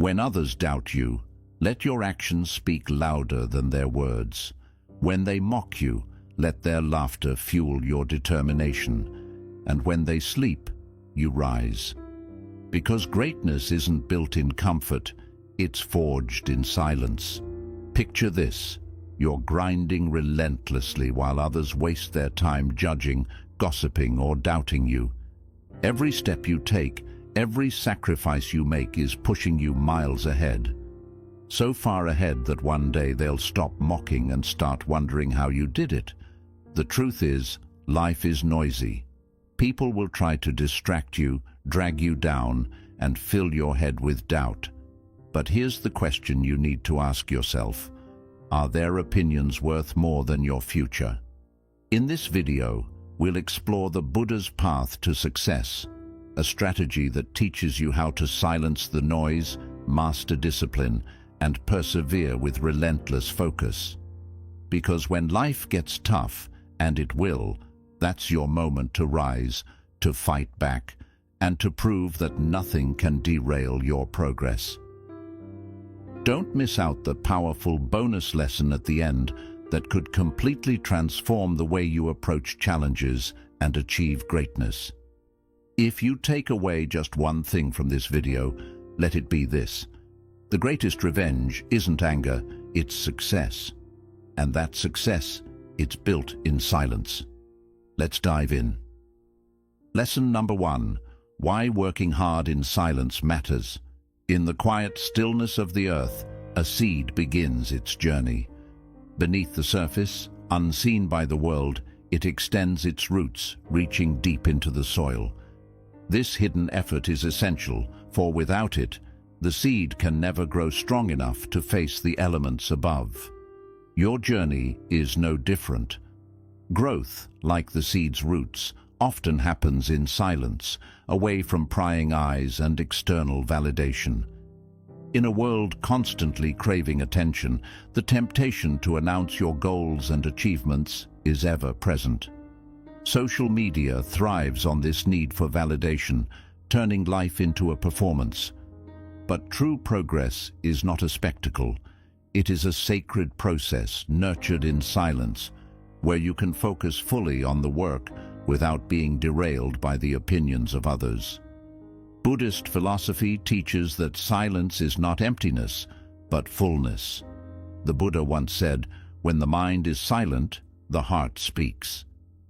When others doubt you, let your actions speak louder than their words. When they mock you, let their laughter fuel your determination. And when they sleep, you rise. Because greatness isn't built in comfort, it's forged in silence. Picture this: you're grinding relentlessly while others waste their time judging, gossiping, or doubting you. Every step you take, every sacrifice you make is pushing you miles ahead. So far ahead that one day they'll stop mocking and start wondering how you did it. The truth is, life is noisy. People will try to distract you, drag you down, and fill your head with doubt. But here's the question you need to ask yourself: are their opinions worth more than your future? In this video, we'll explore the Buddha's path to success, a strategy that teaches you how to silence the noise, master discipline, and persevere with relentless focus. Because when life gets tough, and it will, that's your moment to rise, to fight back, and to prove that nothing can derail your progress. Don't miss out the powerful bonus lesson at the end that could completely transform the way you approach challenges and achieve greatness. If you take away just one thing from this video, let it be this: the greatest revenge isn't anger, it's success. And that success, it's built in silence. Let's dive in. Lesson number 1: why working hard in silence matters. In the quiet stillness of the earth, a seed begins its journey. Beneath the surface, unseen by the world, it extends its roots, reaching deep into the soil. This hidden effort is essential, for without it, the seed can never grow strong enough to face the elements above. Your journey is no different. Growth, like the seed's roots, often happens in silence, away from prying eyes and external validation. In a world constantly craving attention, the temptation to announce your goals and achievements is ever present. Social media thrives on this need for validation, turning life into a performance. But true progress is not a spectacle. It is a sacred process nurtured in silence, where you can focus fully on the work without being derailed by the opinions of others. Buddhist philosophy teaches that silence is not emptiness, but fullness. The Buddha once said, "When the mind is silent, the heart speaks."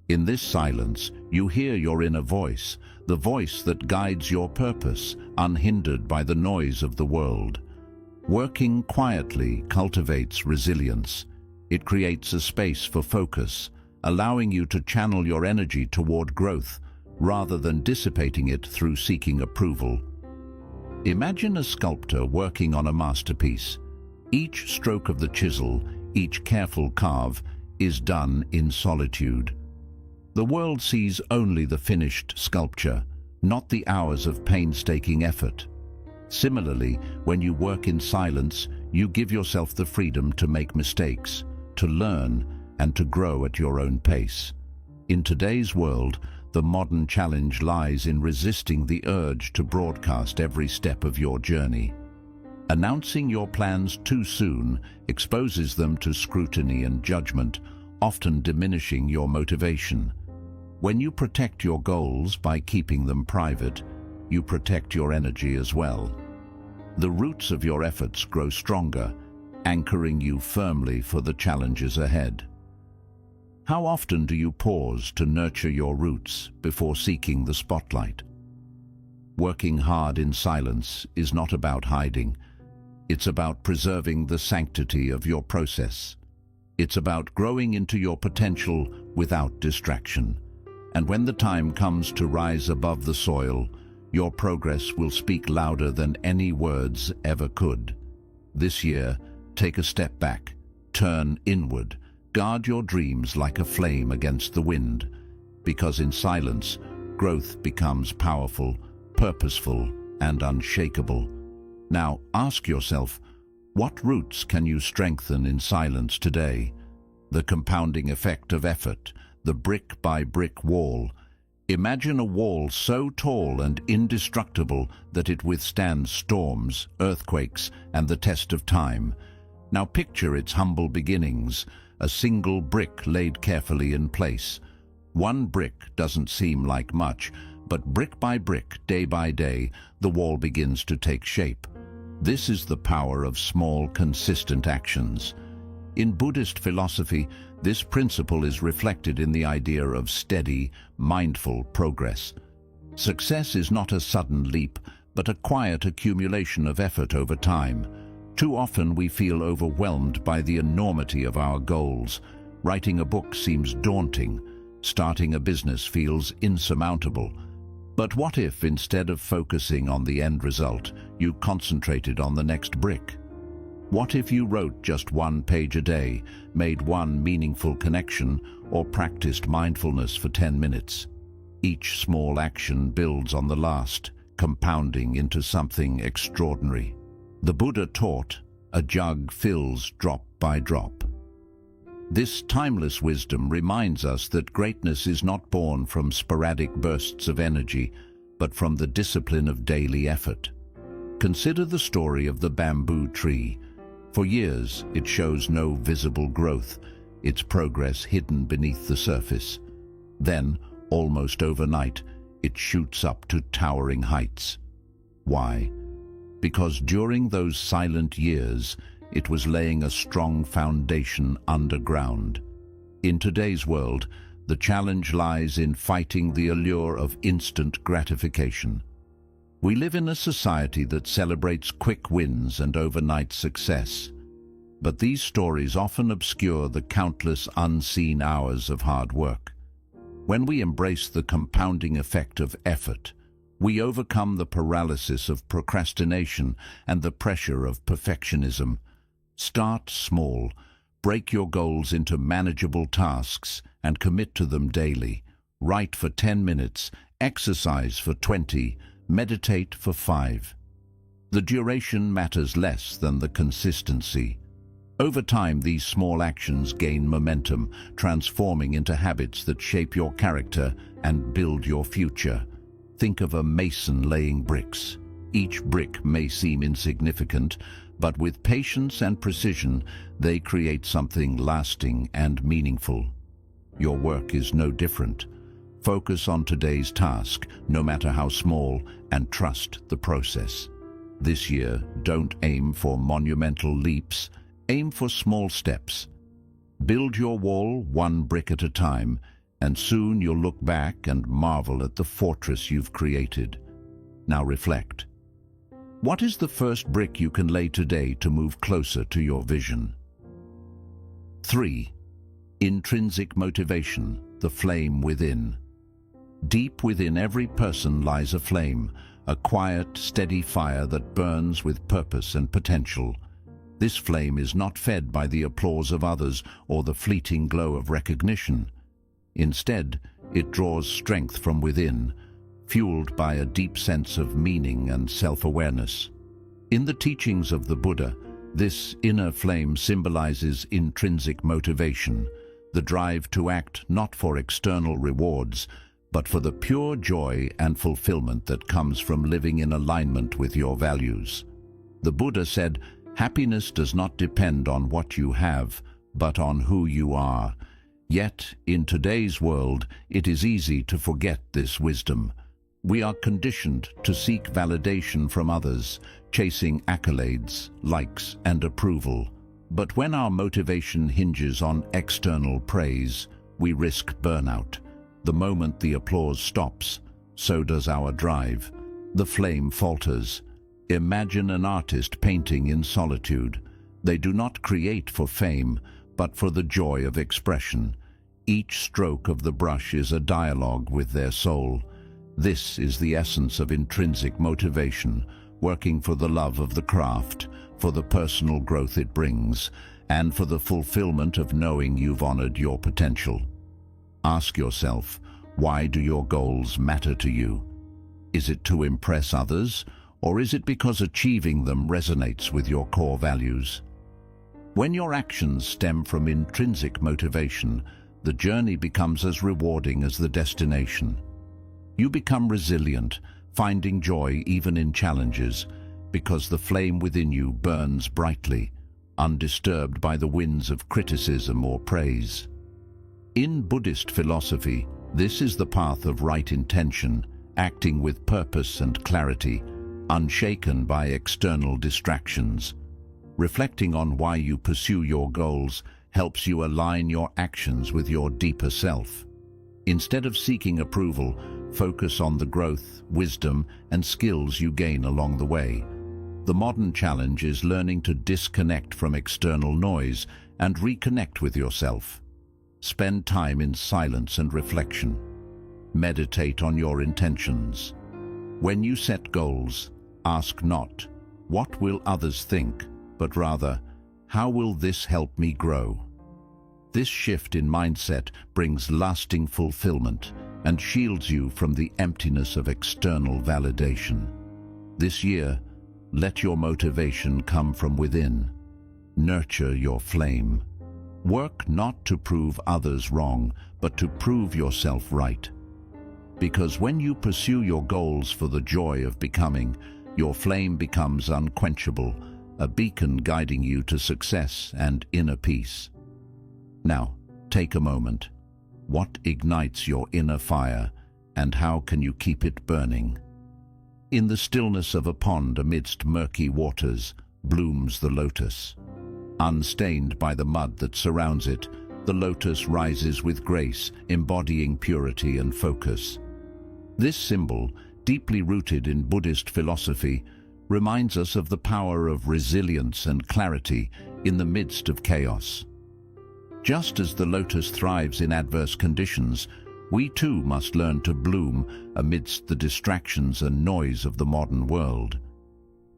In this silence, you hear your inner voice, the voice that guides your purpose, unhindered by the noise of the world. Working quietly cultivates resilience. It creates a space for focus, allowing you to channel your energy toward growth rather than dissipating it through seeking approval. Imagine a sculptor working on a masterpiece. Each stroke of the chisel, each careful carve, is done in solitude. The world sees only the finished sculpture, not the hours of painstaking effort. Similarly, when you work in silence, you give yourself the freedom to make mistakes, to learn, and to grow at your own pace. In today's world, the modern challenge lies in resisting the urge to broadcast every step of your journey. Announcing your plans too soon exposes them to scrutiny and judgment, often diminishing your motivation. When you protect your goals by keeping them private, you protect your energy as well. The roots of your efforts grow stronger, anchoring you firmly for the challenges ahead. How often do you pause to nurture your roots before seeking the spotlight? Working hard in silence is not about hiding. It's about preserving the sanctity of your process. It's about growing into your potential without distraction. And when the time comes to rise above the soil, your progress will speak louder than any words ever could. This year, take a step back, turn inward, guard your dreams like a flame against the wind, because in silence, growth becomes powerful, purposeful, and unshakable. Now, ask yourself, what roots can you strengthen in silence today? The compounding effect of effort, the brick-by-brick wall. Imagine a wall so tall and indestructible that it withstands storms, earthquakes, and the test of time. Now picture its humble beginnings, a single brick laid carefully in place. One brick doesn't seem like much, but brick by brick, day by day, the wall begins to take shape. This is the power of small, consistent actions. In Buddhist philosophy, this principle is reflected in the idea of steady, mindful progress. Success is not a sudden leap, but a quiet accumulation of effort over time. Too often we feel overwhelmed by the enormity of our goals. Writing a book seems daunting. Starting a business feels insurmountable. But what if, instead of focusing on the end result, you concentrated on the next brick? What if you wrote just 1 page a day, made one meaningful connection, or practiced mindfulness for 10 minutes? Each small action builds on the last, compounding into something extraordinary. The Buddha taught, a jug fills drop by drop. This timeless wisdom reminds us that greatness is not born from sporadic bursts of energy, but from the discipline of daily effort. Consider the story of the bamboo tree. For years, it shows no visible growth, its progress hidden beneath the surface. Then, almost overnight, it shoots up to towering heights. Why? Because during those silent years, it was laying a strong foundation underground. In today's world, the challenge lies in fighting the allure of instant gratification. We live in a society that celebrates quick wins and overnight success. But these stories often obscure the countless unseen hours of hard work. When we embrace the compounding effect of effort, we overcome the paralysis of procrastination and the pressure of perfectionism. Start small, break your goals into manageable tasks, and commit to them daily. Write for 10 minutes, exercise for 20, meditate for 5. The duration matters less than the consistency. Over time, these small actions gain momentum, transforming into habits that shape your character and build your future. Think of a mason laying bricks. Each brick may seem insignificant, but with patience and precision, they create something lasting and meaningful. Your work is no different. Focus on today's task, no matter how small, and trust the process. This year, don't aim for monumental leaps. Aim for small steps. Build your wall 1 brick at a time, and soon you'll look back and marvel at the fortress you've created. Now reflect. What is the first brick you can lay today to move closer to your vision? 3. Intrinsic motivation, the flame within. Deep within every person lies a flame, a quiet, steady fire that burns with purpose and potential. This flame is not fed by the applause of others or the fleeting glow of recognition. Instead, it draws strength from within, fueled by a deep sense of meaning and self-awareness. In the teachings of the Buddha, this inner flame symbolizes intrinsic motivation, the drive to act not for external rewards, but for the pure joy and fulfillment that comes from living in alignment with your values. The Buddha said, "Happiness does not depend on what you have, but on who you are." Yet, in today's world, it is easy to forget this wisdom. We are conditioned to seek validation from others, chasing accolades, likes, and approval. But when our motivation hinges on external praise, we risk burnout. The moment the applause stops, so does our drive. The flame falters. Imagine an artist painting in solitude. They do not create for fame, but for the joy of expression. Each stroke of the brush is a dialogue with their soul. This is the essence of intrinsic motivation, working for the love of the craft, for the personal growth it brings, and for the fulfillment of knowing you've honored your potential. Ask yourself, why do your goals matter to you? Is it to impress others, or is it because achieving them resonates with your core values? When your actions stem from intrinsic motivation, the journey becomes as rewarding as the destination. You become resilient, finding joy even in challenges, because the flame within you burns brightly, undisturbed by the winds of criticism or praise. In Buddhist philosophy, this is the path of right intention, acting with purpose and clarity, unshaken by external distractions. Reflecting on why you pursue your goals helps you align your actions with your deeper self. Instead of seeking approval, focus on the growth, wisdom, and skills you gain along the way. The modern challenge is learning to disconnect from external noise and reconnect with yourself. Spend time in silence and reflection. Meditate on your intentions. When you set goals, ask not, "What will others think?" but rather, "How will this help me grow?" This shift in mindset brings lasting fulfillment and shields you from the emptiness of external validation. This year, let your motivation come from within. Nurture your flame. Work not to prove others wrong, but to prove yourself right. Because when you pursue your goals for the joy of becoming, your flame becomes unquenchable, a beacon guiding you to success and inner peace. Now, take a moment. What ignites your inner fire, and how can you keep it burning? In the stillness of a pond amidst murky waters blooms the lotus. Unstained by the mud that surrounds it, the lotus rises with grace, embodying purity and focus. This symbol, deeply rooted in Buddhist philosophy, reminds us of the power of resilience and clarity in the midst of chaos. Just as the lotus thrives in adverse conditions, we too must learn to bloom amidst the distractions and noise of the modern world.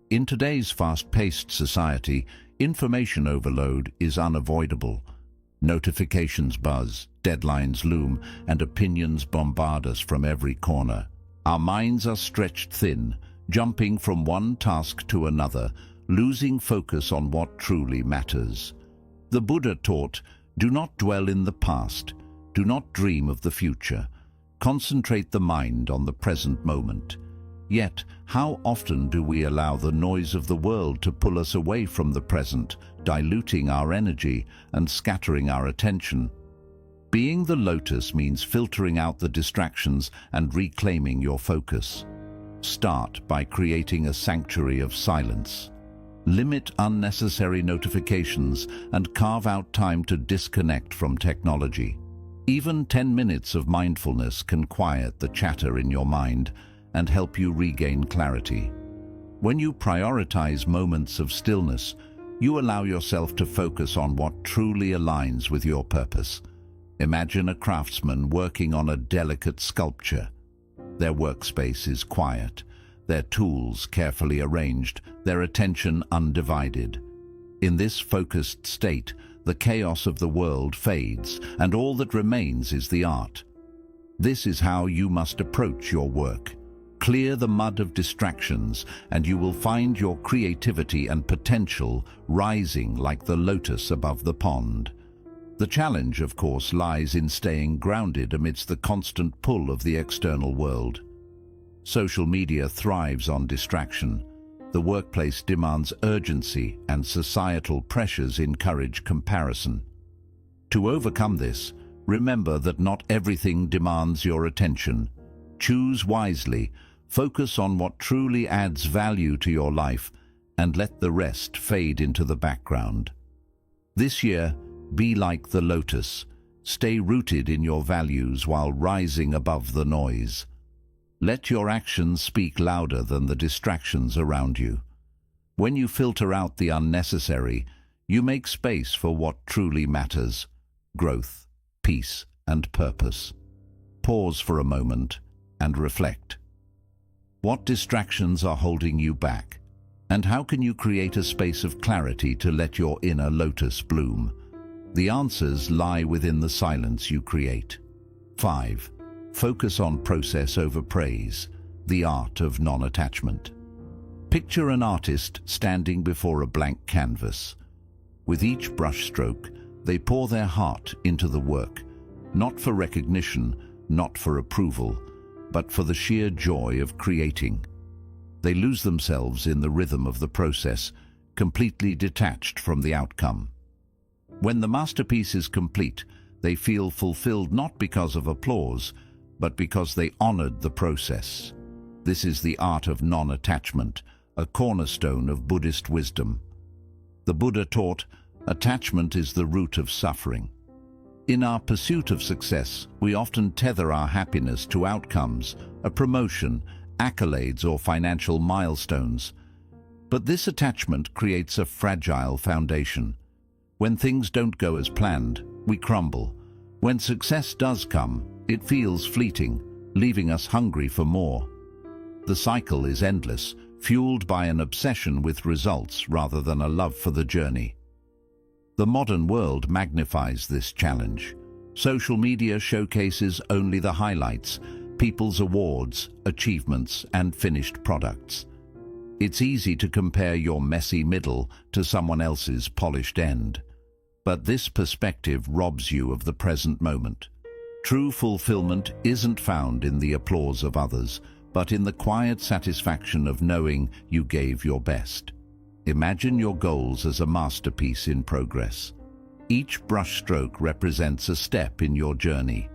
In today's fast-paced society, information overload is unavoidable. Notifications buzz, deadlines loom, and opinions bombard us from every corner. Our minds are stretched thin, jumping from one task to another, losing focus on what truly matters. The Buddha taught, "Do not dwell in the past, do not dream of the future. Concentrate the mind on the present moment." Yet, how often do we allow the noise of the world to pull us away from the present, diluting our energy and scattering our attention? Being the lotus means filtering out the distractions and reclaiming your focus. Start by creating a sanctuary of silence. Limit unnecessary notifications and carve out time to disconnect from technology. Even 10 minutes of mindfulness can quiet the chatter in your mind and help you regain clarity. When you prioritize moments of stillness, you allow yourself to focus on what truly aligns with your purpose. Imagine a craftsman working on a delicate sculpture. Their workspace is quiet, their tools carefully arranged, their attention undivided. In this focused state, the chaos of the world fades, and all that remains is the art. This is how you must approach your work. Clear the mud of distractions, and you will find your creativity and potential rising like the lotus above the pond. The challenge, of course, lies in staying grounded amidst the constant pull of the external world. Social media thrives on distraction. The workplace demands urgency, and societal pressures encourage comparison. To overcome this, remember that not everything demands your attention. Choose wisely, focus on what truly adds value to your life, and let the rest fade into the background. This year, be like the lotus. Stay rooted in your values while rising above the noise. Let your actions speak louder than the distractions around you. When you filter out the unnecessary, you make space for what truly matters: growth, peace, and purpose. Pause for a moment and reflect. What distractions are holding you back? And how can you create a space of clarity to let your inner lotus bloom? The answers lie within the silence you create. 5. Focus on process over praise, the art of non-attachment. Picture an artist standing before a blank canvas. With each brushstroke, they pour their heart into the work, not for recognition, not for approval, but for the sheer joy of creating. They lose themselves in the rhythm of the process, completely detached from the outcome. When the masterpiece is complete, they feel fulfilled not because of applause, but because they honored the process. This is the art of non-attachment, a cornerstone of Buddhist wisdom. The Buddha taught, attachment is the root of suffering. In our pursuit of success, we often tether our happiness to outcomes, a promotion, accolades, or financial milestones. But this attachment creates a fragile foundation. When things don't go as planned, we crumble. When success does come, it feels fleeting, leaving us hungry for more. The cycle is endless, fueled by an obsession with results rather than a love for the journey. The modern world magnifies this challenge. Social media showcases only the highlights, people's awards, achievements, and finished products. It's easy to compare your messy middle to someone else's polished end. But this perspective robs you of the present moment. True fulfillment isn't found in the applause of others, but in the quiet satisfaction of knowing you gave your best. Imagine your goals as a masterpiece in progress. Each brushstroke represents a step in your journey.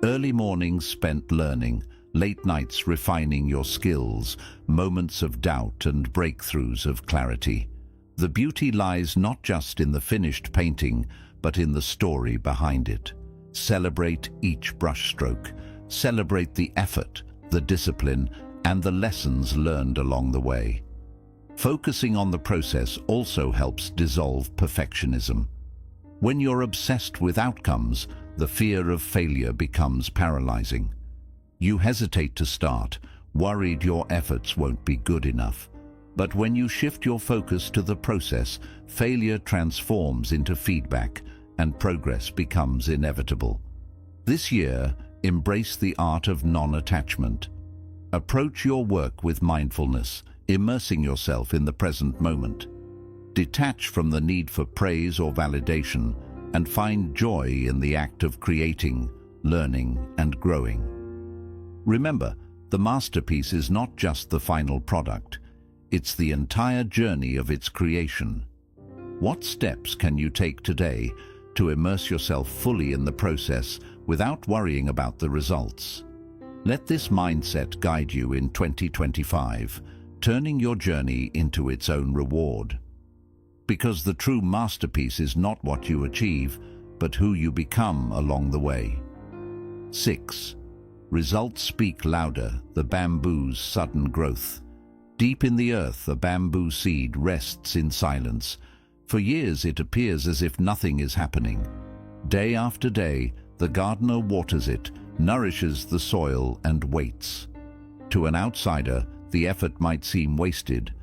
Early mornings spent learning, late nights refining your skills, moments of doubt and breakthroughs of clarity. The beauty lies not just in the finished painting, but in the story behind it. Celebrate each brushstroke. Celebrate the effort, the discipline, and the lessons learned along the way. Focusing on the process also helps dissolve perfectionism. When you're obsessed with outcomes, the fear of failure becomes paralyzing. You hesitate to start, worried your efforts won't be good enough. But when you shift your focus to the process, failure transforms into feedback and progress becomes inevitable. This year, embrace the art of non-attachment. Approach your work with mindfulness, immersing yourself in the present moment. Detach from the need for praise or validation and find joy in the act of creating, learning, and growing. Remember, the masterpiece is not just the final product. It's the entire journey of its creation. What steps can you take today to immerse yourself fully in the process without worrying about the results? Let this mindset guide you in 2025, turning your journey into its own reward. Because the true masterpiece is not what you achieve, but who you become along the way. 6. Results speak louder, the bamboo's sudden growth. Deep in the earth, a bamboo seed rests in silence. For years it appears as if nothing is happening. Day after day, the gardener waters it, nourishes the soil, and waits. To an outsider, the effort might seem wasted,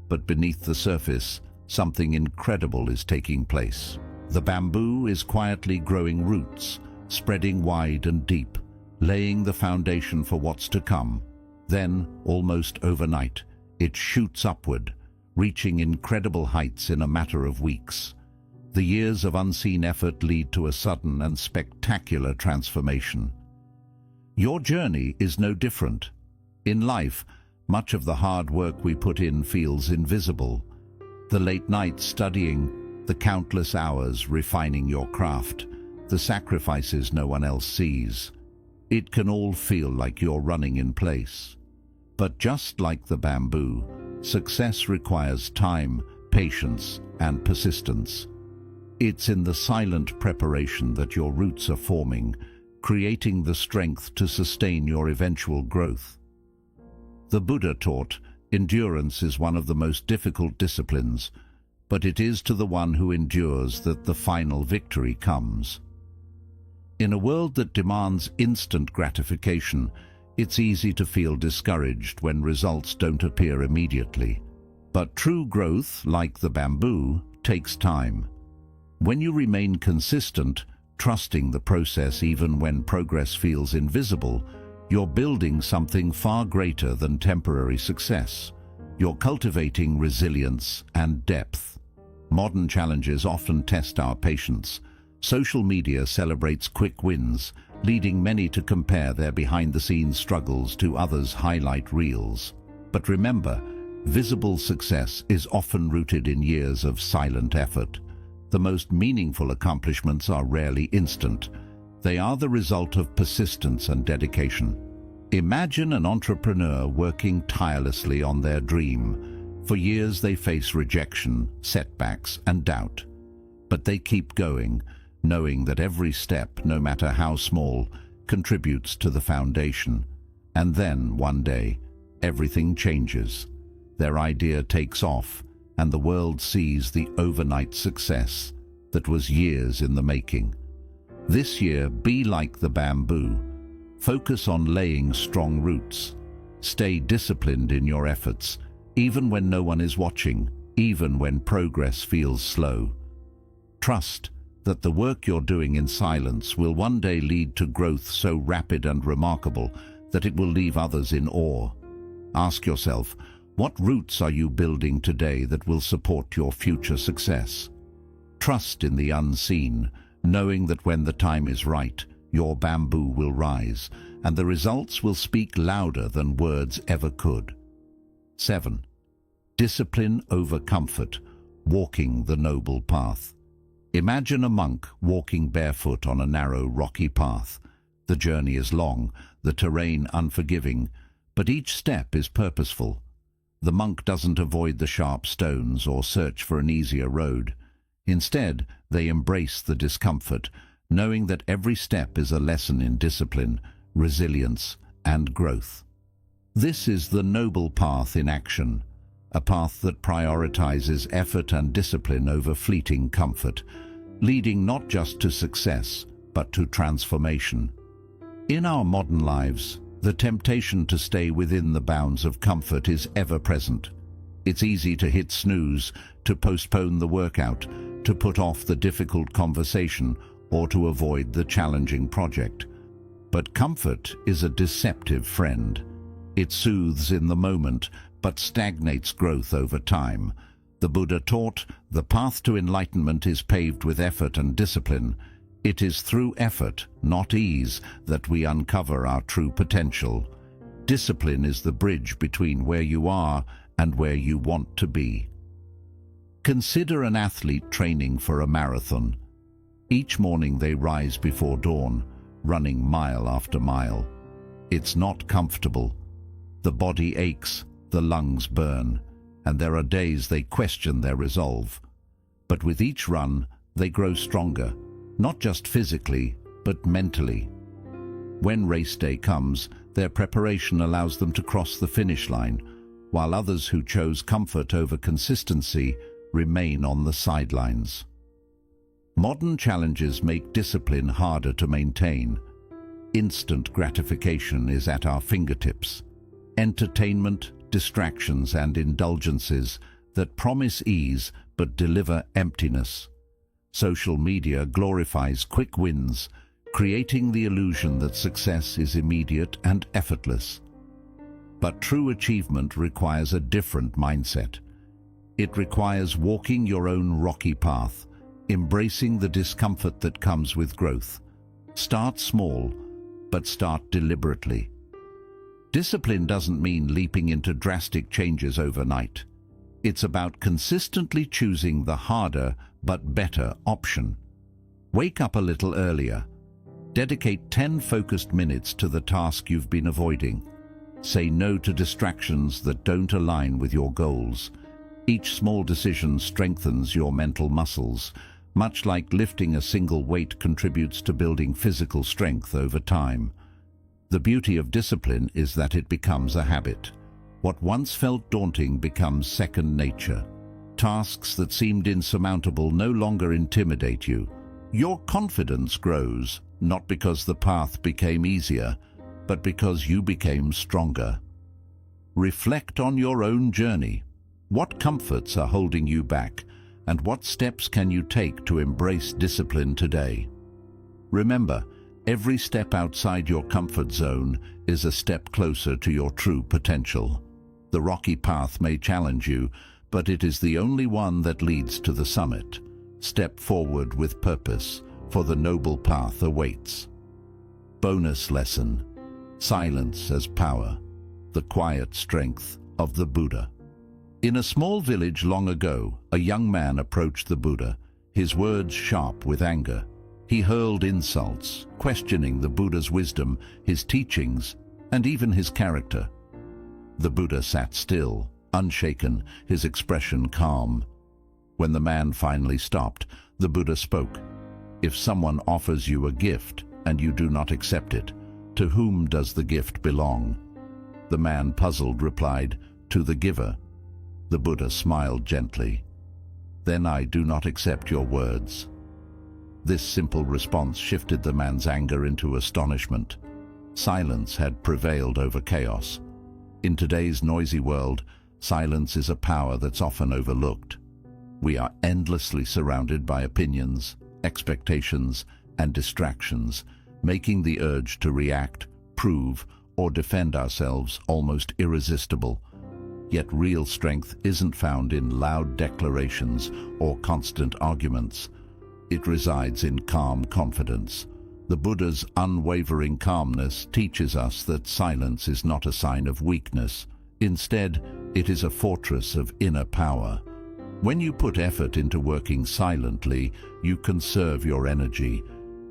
but beneath the surface, something incredible is taking place. The bamboo is quietly growing roots, spreading wide and deep, laying the foundation for what's to come. Then, almost overnight, it shoots upward, reaching incredible heights in a matter of weeks. The years of unseen effort lead to a sudden and spectacular transformation. Your journey is no different. In life, much of the hard work we put in feels invisible. The late nights studying, the countless hours refining your craft, the sacrifices no one else sees. It can all feel like you're running in place. But just like the bamboo, success requires time, patience, and persistence. It's in the silent preparation that your roots are forming, creating the strength to sustain your eventual growth. The Buddha taught, endurance is one of the most difficult disciplines, but it is to the one who endures that the final victory comes. In a world that demands instant gratification, it's easy to feel discouraged when results don't appear immediately. But true growth, like the bamboo, takes time. When you remain consistent, trusting the process even when progress feels invisible, you're building something far greater than temporary success. You're cultivating resilience and depth. Modern challenges often test our patience. Social media celebrates quick wins, leading many to compare their behind-the-scenes struggles to others' highlight reels. But remember, visible success is often rooted in years of silent effort. The most meaningful accomplishments are rarely instant. They are the result of persistence and dedication. Imagine an entrepreneur working tirelessly on their dream. For years they face rejection, setbacks, and doubt. But they keep going, knowing that every step, no matter how small, contributes to the foundation. And then, one day, everything changes. Their idea takes off, and the world sees the overnight success that was years in the making. This year, be like the bamboo. Focus on laying strong roots. Stay disciplined in your efforts, even when no one is watching, even when progress feels slow. Trust that the work you're doing in silence will one day lead to growth so rapid and remarkable that it will leave others in awe. Ask yourself, what roots are you building today that will support your future success? Trust in the unseen, knowing that when the time is right, your bamboo will rise, and the results will speak louder than words ever could. 7. Discipline over comfort, walking the noble path. Imagine a monk walking barefoot on a narrow, rocky path. The journey is long, the terrain unforgiving, but each step is purposeful. The monk doesn't avoid the sharp stones or search for an easier road. Instead, they embrace the discomfort, knowing that every step is a lesson in discipline, resilience, and growth. This is the noble path in action, a path that prioritizes effort and discipline over fleeting comfort, leading not just to success, but to transformation. In our modern lives, the temptation to stay within the bounds of comfort is ever present. It's easy to hit snooze, to postpone the workout, to put off the difficult conversation, or to avoid the challenging project. But comfort is a deceptive friend. It soothes in the moment, but stagnates growth over time. The Buddha taught, the path to enlightenment is paved with effort and discipline. It is through effort, not ease, that we uncover our true potential. Discipline is the bridge between where you are and where you want to be. Consider an athlete training for a marathon. Each morning they rise before dawn, running mile after mile. It's not comfortable. The body aches, the lungs burn, and there are days they question their resolve. But with each run, they grow stronger, not just physically, but mentally. When race day comes, their preparation allows them to cross the finish line, while others who chose comfort over consistency remain on the sidelines. Modern challenges make discipline harder to maintain. Instant gratification is at our fingertips. Entertainment, distractions, and indulgences that promise ease but deliver emptiness. Social media glorifies quick wins, creating the illusion that success is immediate and effortless. But true achievement requires a different mindset. It requires walking your own rocky path, embracing the discomfort that comes with growth. Start small, but start deliberately. Discipline doesn't mean leaping into drastic changes overnight. It's about consistently choosing the harder but better option. Wake up a little earlier. Dedicate 10 focused minutes to the task you've been avoiding. Say no to distractions that don't align with your goals. Each small decision strengthens your mental muscles. Much like lifting a single weight contributes to building physical strength over time. The beauty of discipline is that it becomes a habit. What once felt daunting becomes second nature. Tasks that seemed insurmountable no longer intimidate you. Your confidence grows, not because the path became easier, but because you became stronger. Reflect on your own journey. What comforts are holding you back, and what steps can you take to embrace discipline today? Remember, every step outside your comfort zone is a step closer to your true potential. The rocky path may challenge you, but it is the only one that leads to the summit. Step forward with purpose, for the noble path awaits. Bonus lesson: silence as power, the quiet strength of the Buddha. In a small village long ago, a young man approached the Buddha, his words sharp with anger. He hurled insults, questioning the Buddha's wisdom, his teachings, and even his character. The Buddha sat still, unshaken, his expression calm. When the man finally stopped, the Buddha spoke. "If someone offers you a gift and you do not accept it, to whom does the gift belong?" The man, puzzled, replied, "To the giver." The Buddha smiled gently. "Then I do not accept your words." This simple response shifted the man's anger into astonishment. Silence had prevailed over chaos. In today's noisy world, silence is a power that's often overlooked. We are endlessly surrounded by opinions, expectations, and distractions, making the urge to react, prove, or defend ourselves almost irresistible. Yet real strength isn't found in loud declarations or constant arguments. It resides in calm confidence. The Buddha's unwavering calmness teaches us that silence is not a sign of weakness. Instead, it is a fortress of inner power. When you put effort into working silently, you conserve your energy.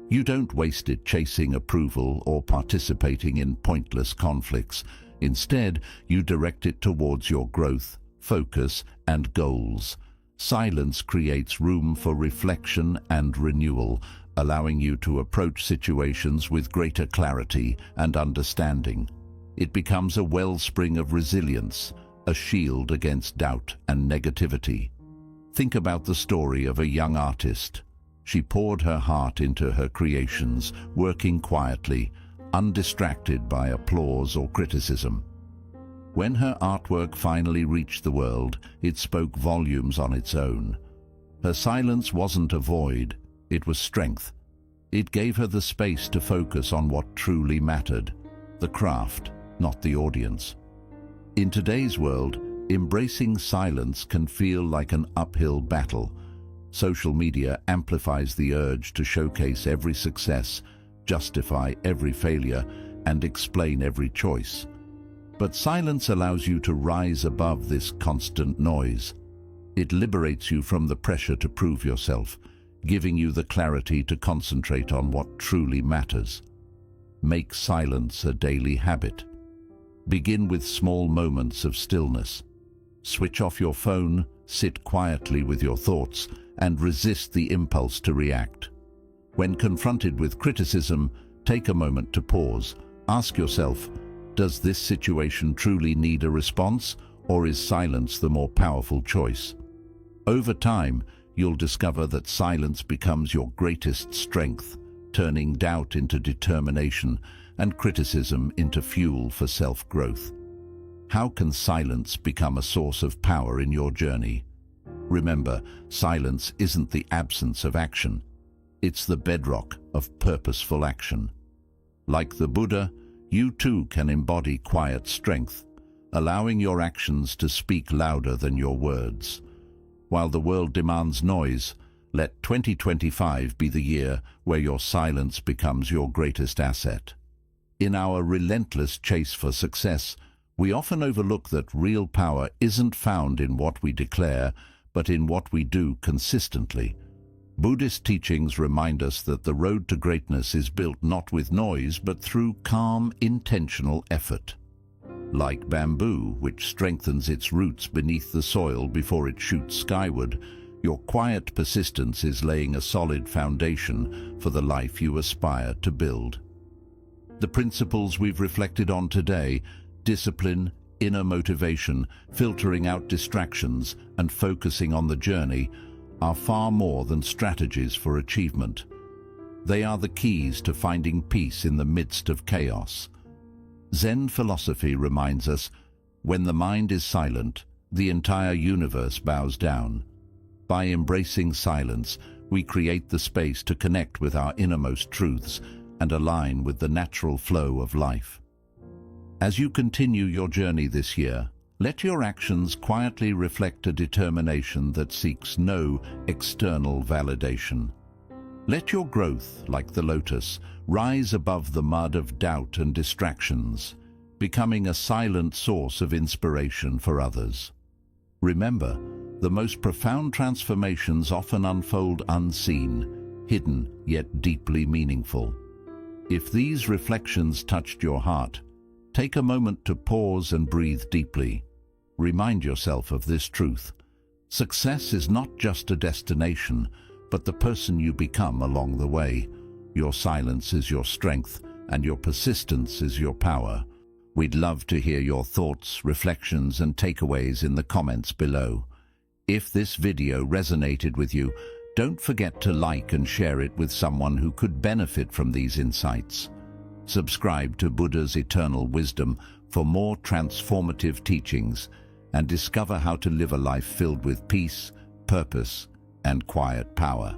You don't waste it chasing approval or participating in pointless conflicts. Instead, you direct it towards your growth, focus, and goals. Silence creates room for reflection and renewal, allowing you to approach situations with greater clarity and understanding. It becomes a wellspring of resilience, a shield against doubt and negativity. Think about the story of a young artist. She poured her heart into her creations, working quietly, undistracted by applause or criticism. When her artwork finally reached the world, it spoke volumes on its own. Her silence wasn't a void, it was strength. It gave her the space to focus on what truly mattered, the craft, not the audience. In today's world, embracing silence can feel like an uphill battle. Social media amplifies the urge to showcase every success, justify every failure, and explain every choice. But silence allows you to rise above this constant noise. It liberates you from the pressure to prove yourself, giving you the clarity to concentrate on what truly matters. Make silence a daily habit. Begin with small moments of stillness. Switch off your phone, sit quietly with your thoughts, and resist the impulse to react. When confronted with criticism, take a moment to pause. Ask yourself, does this situation truly need a response, or is silence the more powerful choice? Over time, you'll discover that silence becomes your greatest strength, turning doubt into determination and criticism into fuel for self-growth. How can silence become a source of power in your journey? Remember, silence isn't the absence of action. It's the bedrock of purposeful action. Like the Buddha, you too can embody quiet strength, allowing your actions to speak louder than your words. While the world demands noise, let 2025 be the year where your silence becomes your greatest asset. In our relentless chase for success, we often overlook that real power isn't found in what we declare, but in what we do consistently. Buddhist teachings remind us that the road to greatness is built not with noise, but through calm, intentional effort. Like bamboo, which strengthens its roots beneath the soil before it shoots skyward, your quiet persistence is laying a solid foundation for the life you aspire to build. The principles we've reflected on today, discipline, inner motivation, filtering out distractions, and focusing on the journey, are far more than strategies for achievement. They are the keys to finding peace in the midst of chaos. Zen philosophy reminds us, when the mind is silent, the entire universe bows down. By embracing silence, we create the space to connect with our innermost truths and align with the natural flow of life. As you continue your journey this year, let your actions quietly reflect a determination that seeks no external validation. Let your growth, like the lotus, rise above the mud of doubt and distractions, becoming a silent source of inspiration for others. Remember, the most profound transformations often unfold unseen, hidden yet deeply meaningful. If these reflections touched your heart, take a moment to pause and breathe deeply. Remind yourself of this truth. Success is not just a destination, but the person you become along the way. Your silence is your strength, and your persistence is your power. We'd love to hear your thoughts, reflections, and takeaways in the comments below. If this video resonated with you, don't forget to like and share it with someone who could benefit from these insights. Subscribe to Buddha's Eternal Wisdom for more transformative teachings and discover how to live a life filled with peace, purpose, and quiet power.